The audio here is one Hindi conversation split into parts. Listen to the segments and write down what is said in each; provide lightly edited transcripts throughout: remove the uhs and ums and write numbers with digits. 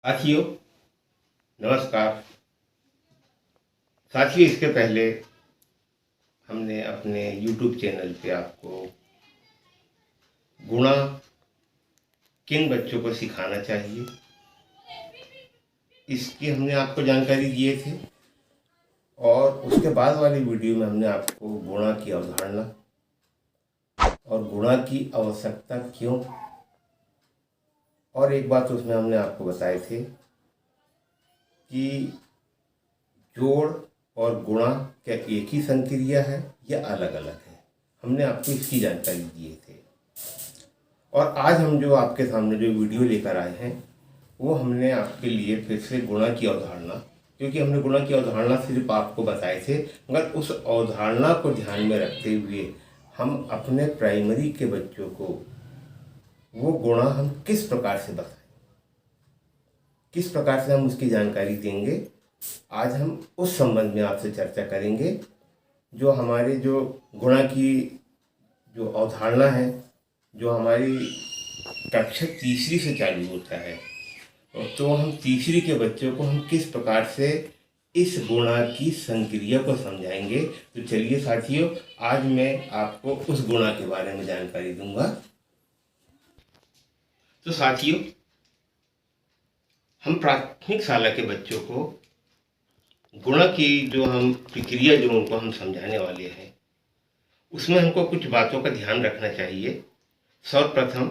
साथियों, नमस्कार। साथियों, इसके पहले हमने अपने YouTube चैनल पे आपको गुणा किन बच्चों को सिखाना चाहिए, इसकी हमने आपको जानकारी दिए थे। और उसके बाद वाली वीडियो में हमने आपको गुणा की अवधारणा और गुणा की आवश्यकता क्यों, और एक बात उसमें हमने आपको बताए थे कि जोड़ और गुणा क्या एक ही संक्रिया है या अलग अलग है। हमने आपको इसकी जानकारी दिए थे। और आज हम जो आपके सामने जो वीडियो लेकर आए हैं वो हमने आपके लिए फिर से गुणा की अवधारणा, क्योंकि हमने गुणा की अवधारणा सिर्फ आपको बताए थे, मगर उस अवधारणा को ध्यान में रखते हुए हम अपने प्राइमरी के बच्चों को वो गुणा हम किस प्रकार से बताएं, किस प्रकार से हम उसकी जानकारी देंगे, आज हम उस संबंध में आपसे चर्चा करेंगे। जो हमारे जो गुणा की जो अवधारणा है, जो हमारी कक्षा तीसरी से चालू होता है, तो हम तीसरी के बच्चों को हम किस प्रकार से इस गुणा की संक्रिया को समझाएंगे। तो चलिए साथियों, आज मैं आपको उस गुणा के बारे में जानकारी दूंगा। तो साथियों, हम प्राथमिक शाला के बच्चों को गुणा की जो हम प्रक्रिया जो उनको हम समझाने वाले हैं, उसमें हमको कुछ बातों का ध्यान रखना चाहिए। सर्वप्रथम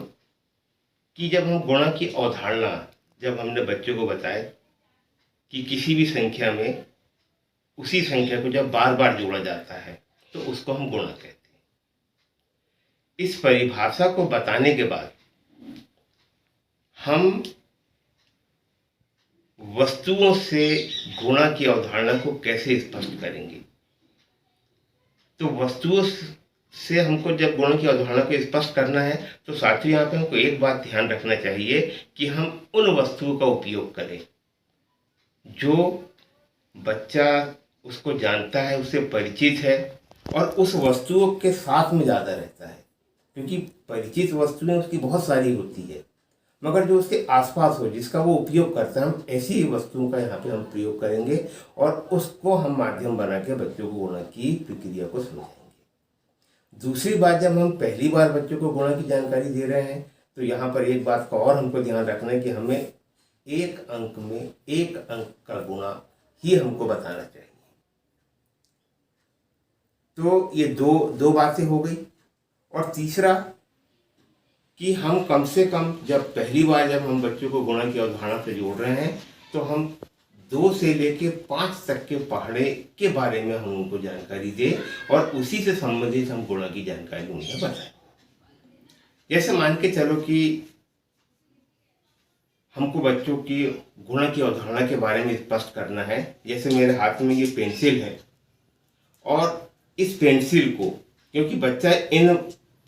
कि जब हम गुणा की अवधारणा जब हमने बच्चों को बताए कि किसी भी संख्या में उसी संख्या को जब बार बार जोड़ा जाता है तो उसको हम गुणा कहते हैं। इस परिभाषा को बताने के बाद हम वस्तुओं से गुणा की अवधारणा को कैसे स्पष्ट करेंगे। तो वस्तुओं से हमको जब गुणा की अवधारणा को स्पष्ट करना है तो साथियों, यहाँ पे हमको एक बात ध्यान रखना चाहिए कि हम उन वस्तुओं का उपयोग करें जो बच्चा उसको जानता है, उससे परिचित है और उस वस्तुओं के साथ में ज़्यादा रहता है। क्योंकि परिचित वस्तुएं उसकी बहुत सारी होती है, मगर जो उसके आसपास हो, जिसका वो उपयोग करता है, हम ऐसी वस्तुओं का यहाँ पे हम प्रयोग करेंगे और उसको हम माध्यम बना के बच्चों को गुणा की प्रक्रिया को समझाएंगे। दूसरी बात, जब हम पहली बार बच्चों को गुणा की जानकारी दे रहे हैं तो यहाँ पर एक बात का और हमको ध्यान रखना है कि हमें एक अंक में एक अंक का गुणा ही हमको बताना चाहिए। तो ये दो बातें हो गई। और तीसरा कि हम कम से कम जब पहली बार जब हम बच्चों को गुणा की अवधारणा से जोड़ रहे हैं तो हम 2 से लेके 5 तक के पहाड़े के बारे में हम उनको जानकारी दें और उसी से संबंधित हम गुणा की जानकारी उन्हें बताएं। जैसे मान के चलो कि हमको बच्चों की गुणा की अवधारणा के बारे में स्पष्ट करना है। जैसे मेरे हाथ में ये पेंसिल है और इस पेंसिल को, क्योंकि बच्चा इन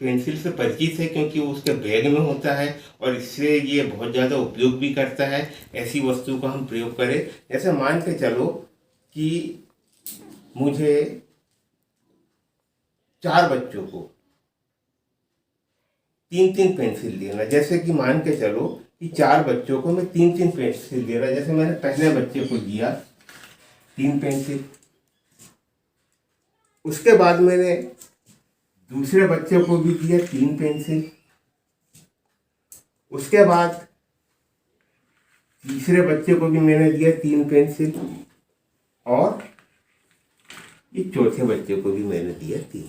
पेंसिल से परिचित है क्योंकि वो उसके बैग में होता है और इससे ये बहुत ज़्यादा उपयोग भी करता है, ऐसी वस्तु का हम प्रयोग करें। जैसे मान के चलो कि मुझे 4 बच्चों को 3-3 पेंसिल देना। जैसे कि मान के चलो कि 4 बच्चों को मैं 3-3 पेंसिल दे रहा। जैसे मैंने पहले बच्चे को दिया 3 पेंसिल, उसके बाद मैंने दूसरे बच्चे को भी दिया 3 पेंसिल, उसके बाद तीसरे बच्चे को भी मैंने दिया 3 पेंसिल और ये चौथे बच्चे को भी मैंने दिया 3।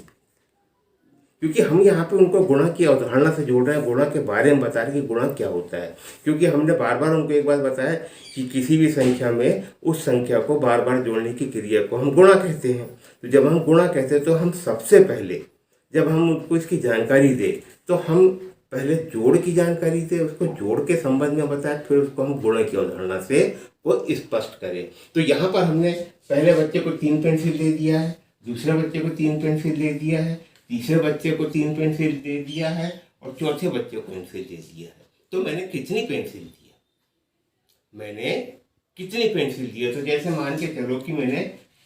क्योंकि हम यहाँ पे उनको गुणा की अवधारणा से जोड़ रहे हैं, गुणा के बारे में बता रहे हैं कि गुणा क्या होता है। क्योंकि हमने बार बार उनको एक बात बताया कि किसी भी संख्या में उस संख्या को बार बार जोड़ने की क्रिया को हम गुणा कहते हैं। तो जब हम गुणा कहते हैं तो हम सबसे पहले जब हम उनको इसकी जानकारी दें तो हम पहले जोड़ की जानकारी दें, उसको जोड़ के संबंध में बताएं, फिर उसको हम गुणा की अवधारणा से वो स्पष्ट करें। तो यहाँ पर हमने पहले बच्चे को 3 पेंसिल दे दिया है, दूसरे बच्चे को 3 पेंसिल दे दिया है, तीसरे बच्चे को 3 पेंसिल दे दिया है और चौथे बच्चे को पेंसिल दे दिया है। तो मैंने कितनी पेंसिल दिया, मैंने कितनी पेंसिल दिया। तो जैसे मान के चलो कि मैंने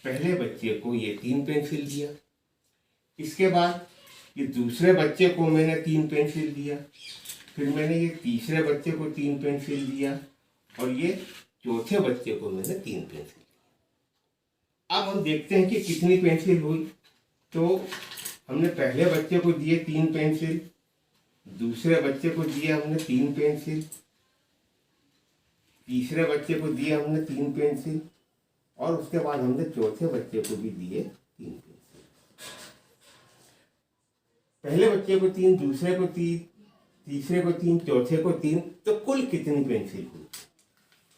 पहले बच्चे को ये 3 पेंसिल दिया, इसके बाद ये दूसरे बच्चे को मैंने 3 पेंसिल दिया, फिर मैंने ये तीसरे बच्चे को 3 पेंसिल दिया और ये चौथे बच्चे को मैंने 3 पेंसिल। अब हम देखते हैं कि कितनी पेंसिल हुई। तो हमने पहले बच्चे को दिए 3 पेंसिल, दूसरे बच्चे को दिए हमने 3 पेंसिल, तीसरे बच्चे को दिए हमने 3 पेंसिल, और उसके बाद हमने चौथे बच्चे को भी दिए 3 पेंसिल। पहले बच्चे को 3, दूसरे को 3, तीसरे को 3, चौथे को 3, तो कुल कितनी पेंसिल हुई।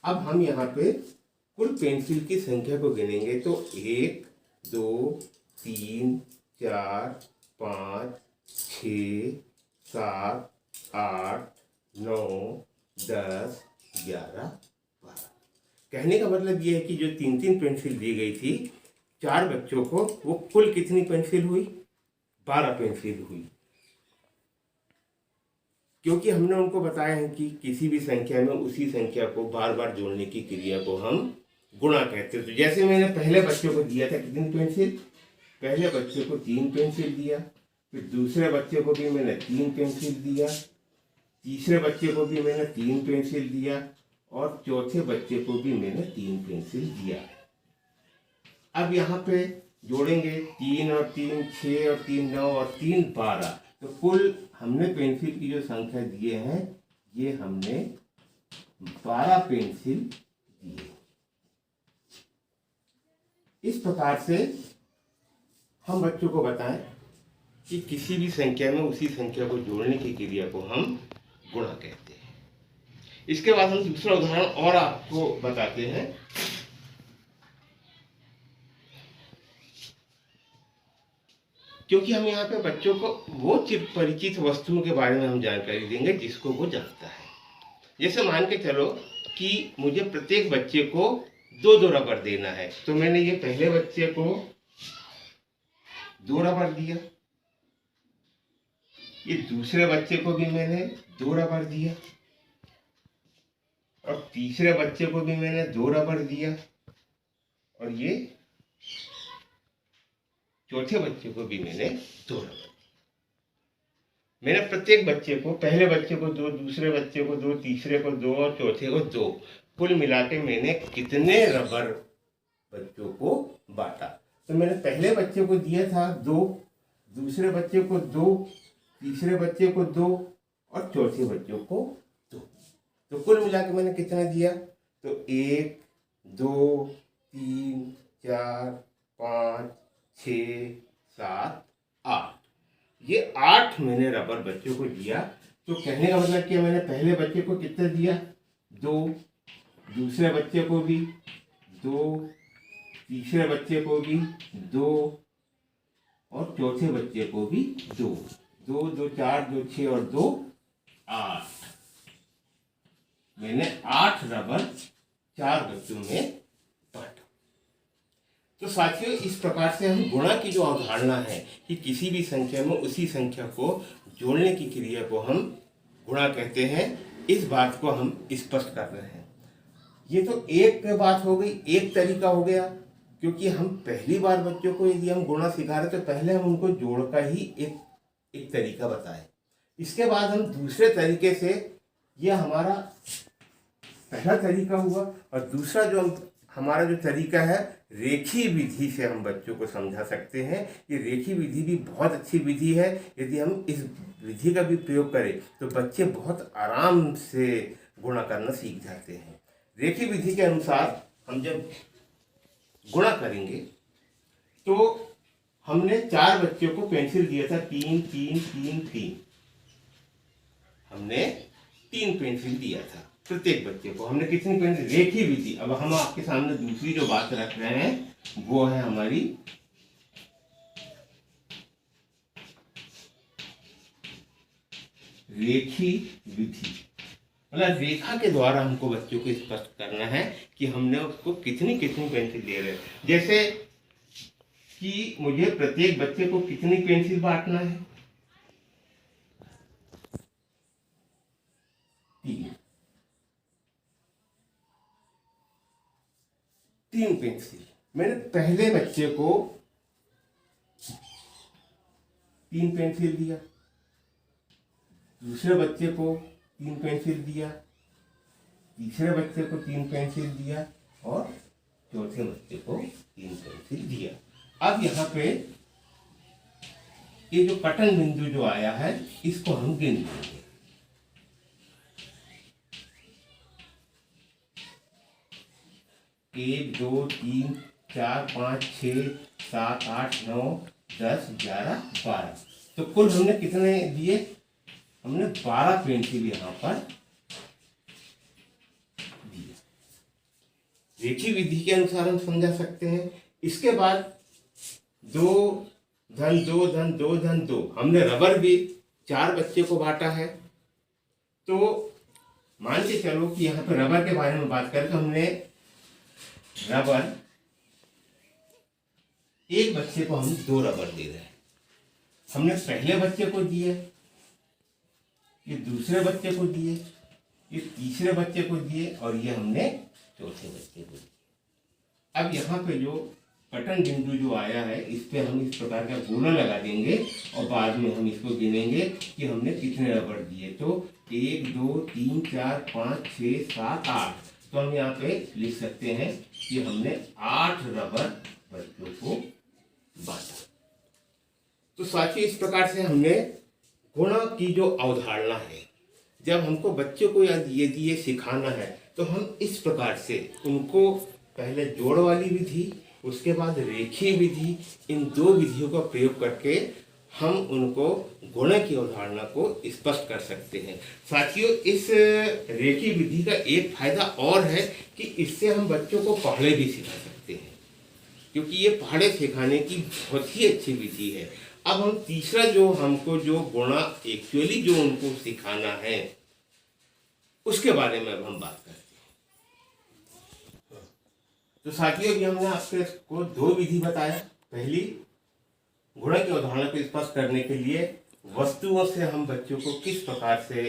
अब हम यहाँ पे कुल पेंसिल की संख्या को गिनेंगे। तो 1 2 3 4 5 6 7 8 9 10 11 12। कहने का मतलब ये है कि जो 3 पेंसिल दी गई थी 4 बच्चों को, वो कुल कितनी पेंसिल हुई, 12 पेंसिल हुई। क्योंकि हमने उनको बताया है कि किसी भी संख्या में उसी संख्या को बार बार जोड़ने की क्रिया को हम गुणा कहते हैं। तो जैसे मैंने पहले बच्चे को दिया था कितनी पेंसिल, पहले बच्चे को 3 पेंसिल दिया, फिर दूसरे बच्चे को भी मैंने 3 पेंसिल दिया, तीसरे बच्चे को भी मैंने 3 पेंसिल दिया, और चौथे बच्चे को भी मैंने 3 पेंसिल दिया। अब यहाँ पे जोड़ेंगे 3 और 3 6 और 3 9 और 3 12। तो कुल हमने पेंसिल की जो संख्या दिए हैं, ये हमने 12 पेंसिल दिए। इस प्रकार से हम बच्चों को बताएं कि किसी भी संख्या में उसी संख्या को जोड़ने की क्रिया को हम गुणा कहते हैं। इसके बाद हम दूसरा उदाहरण और आपको बताते हैं। क्योंकि हम यहाँ पे बच्चों को वो परिचित वस्तुओं के बारे में हम जानकारी देंगे जिसको वो जानता है। जैसे मान के चलो कि मुझे प्रत्येक बच्चे को 2 रबर देना है, तो मैंने ये पहले बच्चे को 2 रबर दिया, ये दूसरे बच्चे को भी मैंने 2 रबर दिया, और तीसरे बच्चे को भी मैंने 2 रबर दिया, और ये चौथे बच्चे को भी मैंने 2 रबर दिया। मैंने प्रत्येक बच्चे को, पहले बच्चे को 2, दूसरे बच्चे को 2, तीसरे को 2 और चौथे को 2, कुल मिला के मैंने कितने रबर बच्चों को बांटा। तो मैंने पहले बच्चे को दिया था 2, दूसरे बच्चे को 2, तीसरे बच्चे को 2 और चौथे बच्चों को 2। तो कुल मिला के मैंने कितना दिया, तो 1 2 3 4 5 6 7 8, ये 8 मैंने रबर बच्चों को दिया। तो कहने का मतलब कि मैंने पहले बच्चे को कितना दिया, 2, दूसरे बच्चे को भी 2, तीसरे बच्चे को भी 2 और चौथे बच्चे को भी 2। 2 2 4 2 6 और 2 8। मैंने 8 रबर 4 बच्चों में बांटा। तो साथियों, इस प्रकार से हम गुणा की जो अवधारणा है कि किसी भी संख्या में उसी संख्या को जोड़ने की क्रिया को हम गुणा कहते हैं, इस बात को हम स्पष्ट कर रहे हैं। ये तो एक बात हो गई, एक तरीका हो गया। क्योंकि हम पहली बार बच्चों को यदि हम गुणा सिखा रहे तो पहले हम उनको जोड़कर ही एक तरीका बताएं। इसके बाद हम दूसरे तरीके से, यह हमारा पहला तरीका हुआ, और दूसरा जो हमारा जो तरीका है, रेखीय विधि से हम बच्चों को समझा सकते हैं। ये रेखीय विधि भी बहुत अच्छी विधि है। यदि हम इस विधि का भी प्रयोग करें तो बच्चे बहुत आराम से गुणा करना सीख जाते हैं। रेखीय विधि के अनुसार हम जब गुणा करेंगे तो हमने 4 बच्चों को पेंसिल दिया था, 3 3 3 3। हमने 3 पेंसिल दिया था प्रत्येक बच्चे को। हमने कितनी पेंसिल, रेखीय विधि। अब हम आपके सामने दूसरी जो बात रख रहे हैं वो है हमारी रेखीय विधि। मतलब रेखा के द्वारा हमको बच्चों को स्पष्ट करना है कि हमने उसको कितनी कितनी पेंसिल दे रहे हैं। जैसे कि मुझे प्रत्येक बच्चे को कितनी पेंसिल बांटना है, 3 पेंसिल। मैंने पहले बच्चे को 3 पेंसिल दिया, दूसरे बच्चे को 3 पेंसिल दिया, तीसरे बच्चे को 3 पेंसिल दिया और चौथे बच्चे को 3 पेंसिल दिया। अब यहाँ पे ये जो कटन बिंदु जो आया है इसको हम गिन लेंगे। 1 2 3 4 5 6 7 8 9 10 11 12। तो कुल हमने कितने दिए? हमने 12 पेंसिल यहाँ पर दिए। रेखीय विधि के अनुसार हम समझा सकते हैं। इसके बाद 2 धन 2 धन 2 धन 2 हमने रबर भी 4 बच्चे को बांटा है। तो मान के चलो कि यहाँ पे रबर के बारे में बात करें तो हमने रबर एक बच्चे को हम 2 रबर दे रहे हैं। हमने पहले बच्चे को दिए, ये दूसरे बच्चे को दिए, ये तीसरे बच्चे को दिए और ये हमने चौथे बच्चे को दिए। अब यहाँ पे जो कटन बिंदु जो आया है इस पे हम इस प्रकार का गोला लगा देंगे और बाद में हम इसको गिनेंगे कि हमने कितने रबर दिए। तो 1 2 3 4 5 6 7 8। तो हम यहाँ पे लिख सकते हैं कि हमने 8 रबर बच्चों को बांटा। तो साथियों इस प्रकार से हमने गुणा की जो अवधारणा है, जब हमको बच्चों को ये सिखाना है तो हम इस प्रकार से उनको पहले जोड़ वाली विधि, उसके बाद रेखीय विधि, इन 2 विधियों का प्रयोग करके हम उनको गुणा की अवधारणा को स्पष्ट कर सकते हैं। साथियों इस रेखीय विधि का एक फायदा और है कि इससे हम बच्चों को पहाड़े भी सिखा सकते हैं, क्योंकि ये पहाड़े सिखाने की बहुत ही अच्छी विधि है। अब हम तीसरा जो हमको जो गुणा एक्चुअली जो उनको सिखाना है उसके बारे में अब हम बात करते हैं। तो साथियों अभी हमने आपको 2 विधि बताया। पहली गुणा की अवधारणा को स्पष्ट करने के लिए वस्तुओं से हम बच्चों को किस प्रकार से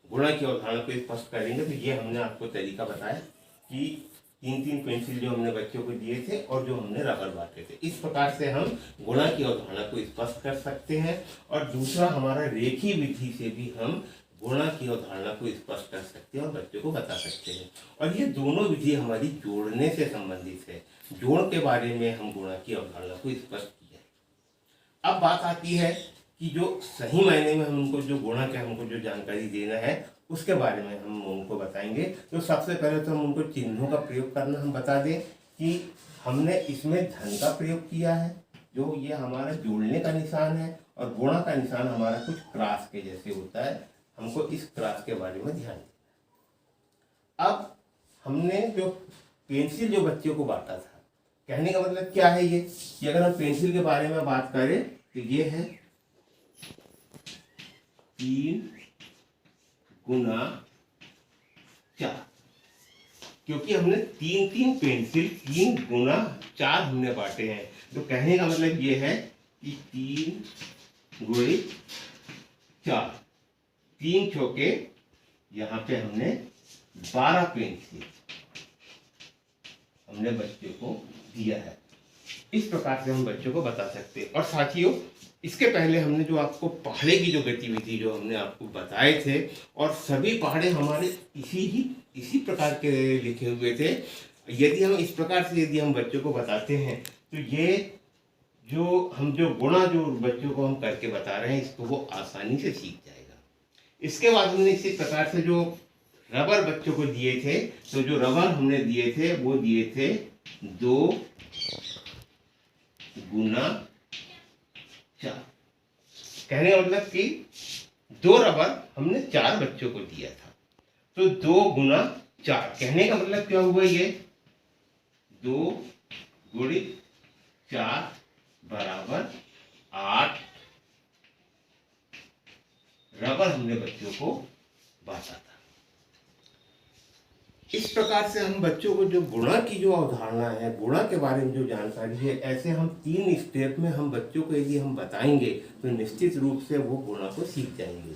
गुणा की अवधारणा को स्पष्ट करेंगे, तो ये हमने आपको तरीका बताया कि 3 पेंसिल जो हमने बच्चों को दिए थे और जो हमने रबर बांटे थे, इस प्रकार से हम गुणा की अवधारणा को स्पष्ट कर सकते हैं। और दूसरा हमारा रेखीय विधि से भी हम गुणा की अवधारणा को स्पष्ट कर सकते हैं और बच्चों को बता सकते हैं। और ये दोनों विधि हमारी जोड़ने से संबंधित है। जोड़ के बारे में हम गुणा की अवधारणा को स्पष्ट किया। अब बात आती है कि जो सही मायने में हम उनको जो गुणा का हमको जो जानकारी देना है उसके बारे में हम उनको बताएंगे। तो सबसे पहले तो हम उनको चिन्हों का प्रयोग करना हम बता दें कि हमने इसमें धन का प्रयोग किया है, जो ये हमारा जोड़ने का निशान है, और गुणा का निशान हमारा कुछ क्रॉस के जैसे होता है। हमको इस क्रॉस के बारे में ध्यान देना। अब हमने जो पेंसिल जो बच्चों को बांटा था, कहने का मतलब क्या है ये कि अगर हम पेंसिल के बारे में बात करें तो ये है 3 गुना 4, क्योंकि हमने 3 पेंसिल 3 गुना 4 हमने बांटे हैं। तो कहने का मतलब ये है कि 3 गुणे 4, 3 चौके, यहाँ पे हमने 12 पेंसिल हमने बच्चों को दिया है। इस प्रकार से हम बच्चों को बता सकते हैं। और साथियों इसके पहले हमने जो आपको पहाड़े की जो गतिविधि जो हमने आपको बताए थे, और सभी पहाड़े हमारे इसी प्रकार के लिखे हुए थे। यदि हम इस प्रकार से यदि हम बच्चों को बताते हैं तो ये जो गुणा जो बच्चों को हम करके बता रहे हैं इसको वो आसानी से सीख जाएगा। इसके बाद हमने इसी प्रकार से जो रबर बच्चों को दिए थे, तो जो रबर हमने दिए थे वो दिए थे 2 गुना 4। कहने का मतलब कि 2 रबर हमने 4 बच्चों को दिया था, तो 2 गुना 4। कहने का मतलब क्या हुआ, ये 2 गुणित 4 बराबर 8 रबर हमने बच्चों को बांटा था। इस प्रकार से हम बच्चों को जो गुणा की जो अवधारणा है, गुणा के बारे में जो जानकारी है, ऐसे हम 3 स्टेप में हम बच्चों को यदि हम बताएंगे तो निश्चित रूप से वो गुणा को सीख जाएंगे।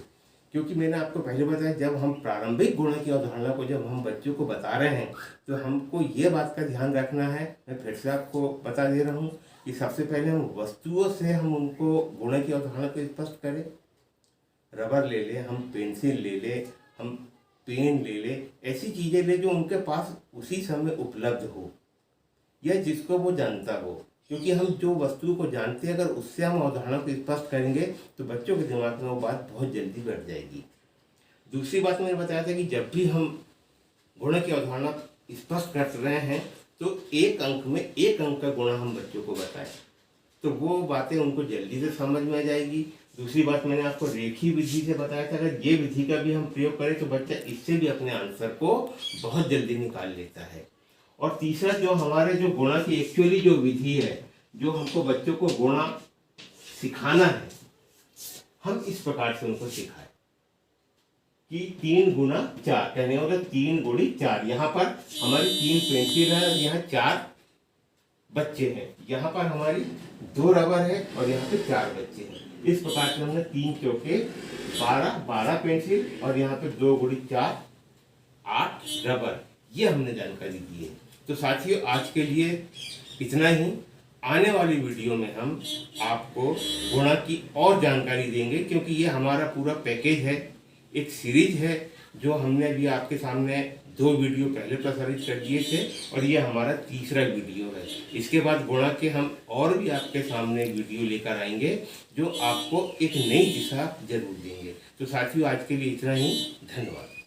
क्योंकि मैंने आपको पहले बताया, जब हम प्रारंभिक गुणा की अवधारणा को जब हम बच्चों को बता रहे हैं तो हमको ये बात का ध्यान रखना है, मैं फिर से आपको बता दे रहा हूँ कि सबसे पहले हम वस्तुओं से हम उनको गुणा की अवधारणा को स्पष्ट करें। रबर ले ले, हम पेंसिल ले ले, हम पेन ले ले, ऐसी चीज़ें ले जो उनके पास उसी समय उपलब्ध हो या जिसको वो जानता हो, क्योंकि हम जो वस्तु को जानते हैं अगर उससे हम अवधारणा को स्पष्ट करेंगे तो बच्चों के दिमाग में वो बात बहुत जल्दी बैठ जाएगी। दूसरी बात मैंने बताया था कि जब भी हम गुणा की अवधारणा स्पष्ट कर रहे हैं तो एक अंक में एक अंक का गुणा हम बच्चों को बताएं तो वो बातें उनको जल्दी से समझ में आ जाएगी। दूसरी बात मैंने आपको रेखी विधि से बताया था, अगर ये विधि का भी हम प्रयोग करें तो बच्चा इससे भी अपने आंसर को बहुत जल्दी निकाल लेता है। और तीसरा जो हमारे जो गुणा की एक्चुअली जो विधि है, जो हमको बच्चों को गुणा सिखाना है, हम इस प्रकार से उनको सिखाएं कि 3 गुना 4 कहने वाला 3 गुणी 4। यहाँ पर हमारी 3 पेंसिल है, यहाँ 4 बच्चे हैं, यहाँ पर हमारी 2 रबर है और यहाँ पे 4 बच्चे हैं। इस प्रकार से हमने 3 चौके 12 पेंसिल और यहाँ पे 2 गुणी 4 8 रबर, ये हमने जानकारी दी है। तो साथियों आज के लिए इतना ही। आने वाली वीडियो में हम आपको गुणा की और जानकारी देंगे, क्योंकि ये हमारा पूरा पैकेज है, एक सीरीज है जो हमने अभी आपके सामने 2 वीडियो पहले प्रसारित कर दिए थे और ये हमारा तीसरा वीडियो है। इसके बाद गुणा के हम और भी आपके सामने वीडियो लेकर आएंगे जो आपको एक नई दिशा जरूर देंगे। तो साथियों आज के लिए इतना ही, धन्यवाद।